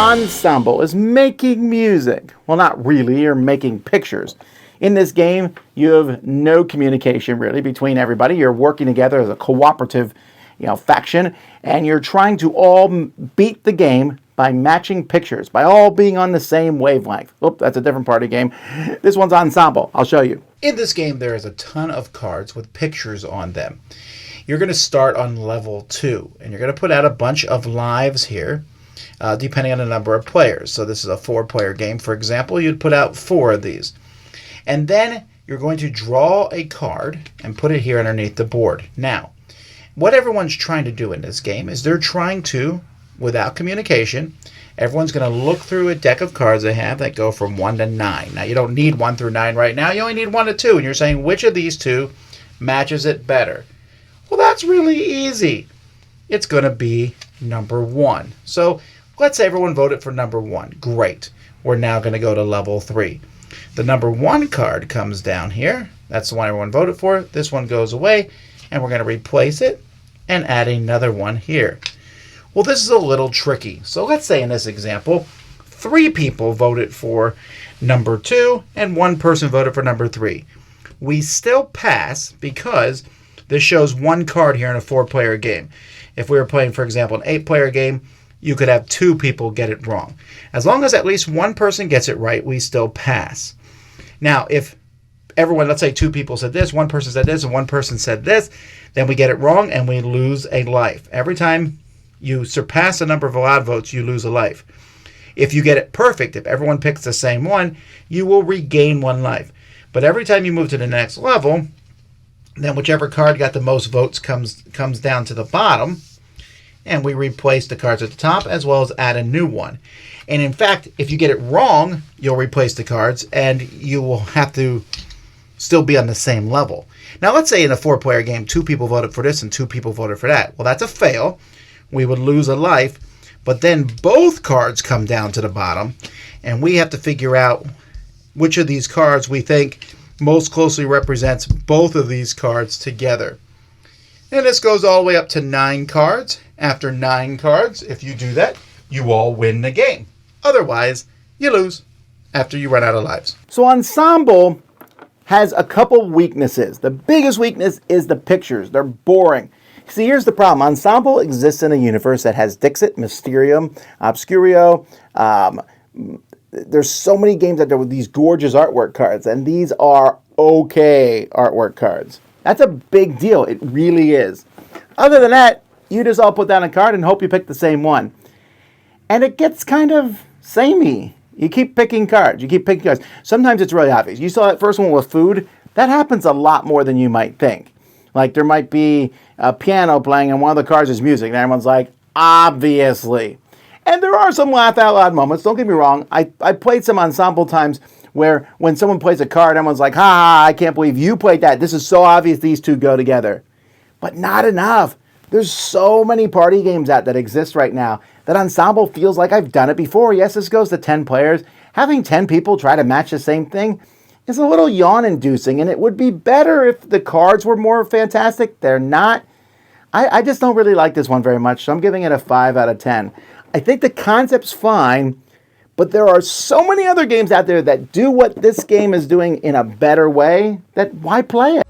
Ensemble is making music. Well, not really, you're making pictures. In this game, you have no communication really between everybody. You're working together as a cooperative, faction, and you're trying to all beat the game by matching pictures, by all being on the same wavelength. Oh, that's a different party game. This one's Ensemble. I'll show you. In this game, there is a ton of cards with pictures on them. You're going to start on level 2, and you're going to put out a bunch of lives here, depending on the number of players. So this is a 4-player game, for example. You'd put out 4 of these. And then you're going to draw a card and put it here underneath the board. Now, what everyone's trying to do in this game is they're trying to, without communication, everyone's going to look through a deck of cards they have that go from 1 to 9. Now, you don't need 1 through 9 right now. You only need 1 to 2. And you're saying, which of these 2 matches it better? Well, that's really easy. It's going to be number 1. So let's say everyone voted for number 1. Great. We're now going to go to level 3. The number 1 card comes down here. That's the one everyone voted for. This one goes away, and we're going to replace it and add another one here. Well, this is a little tricky. So let's say in this example, 3 people voted for number 2 and 1 person voted for number 3. We still pass because this shows 1 card here in a 4-player game. If we were playing, for example, an 8-player game, you could have 2 people get it wrong. As long as at least 1 person gets it right, we still pass. Now, if everyone, let's say 2 people said this, 1 person said this, and 1 person said this, then we get it wrong and we lose a life. Every time you surpass the number of allowed votes, you lose a life. If you get it perfect, if everyone picks the same one, you will regain 1 life. But every time you move to the next level, then whichever card got the most votes comes down to the bottom, and we replace the cards at the top as well as add a new one. And in fact, if you get it wrong, you'll replace the cards and you will have to still be on the same level. Now, let's say in a 4-player game, 2 people voted for this and 2 people voted for that. Well, that's a fail. We would lose a life, but then both cards come down to the bottom, and we have to figure out which of these cards we think most closely represents both of these cards together. And this goes all the way up to 9 cards. After 9 cards, if you do that, you all win the game. Otherwise, you lose after you run out of lives. So Ensemble has a couple weaknesses. The biggest weakness is the pictures. They're boring. See, here's the problem. Ensemble exists in a universe that has Dixit, Mysterium, Obscurio. There's so many games out there with these gorgeous artwork cards, and these are okay artwork cards. That's a big deal. It really is. Other than that, you just all put down a card and hope you pick the same one. And it gets kind of samey. You keep picking cards. Sometimes it's really obvious. You saw that first one with food. That happens a lot more than you might think. Like there might be a piano playing and one of the cards is music. And everyone's like, obviously. And there are some laugh out loud moments. Don't get me wrong. I played some Ensemble times where when someone plays a card, everyone's like, ha, I can't believe you played that. This is so obvious these 2 go together. But not enough. There's so many party games out that exist right now that Ensemble feels like I've done it before. Yes, this goes to 10 players. Having 10 people try to match the same thing is a little yawn-inducing, and it would be better if the cards were more fantastic. They're not. I just don't really like this one very much, so I'm giving it a 5 out of 10. I think the concept's fine, but there are so many other games out there that do what this game is doing in a better way that why play it?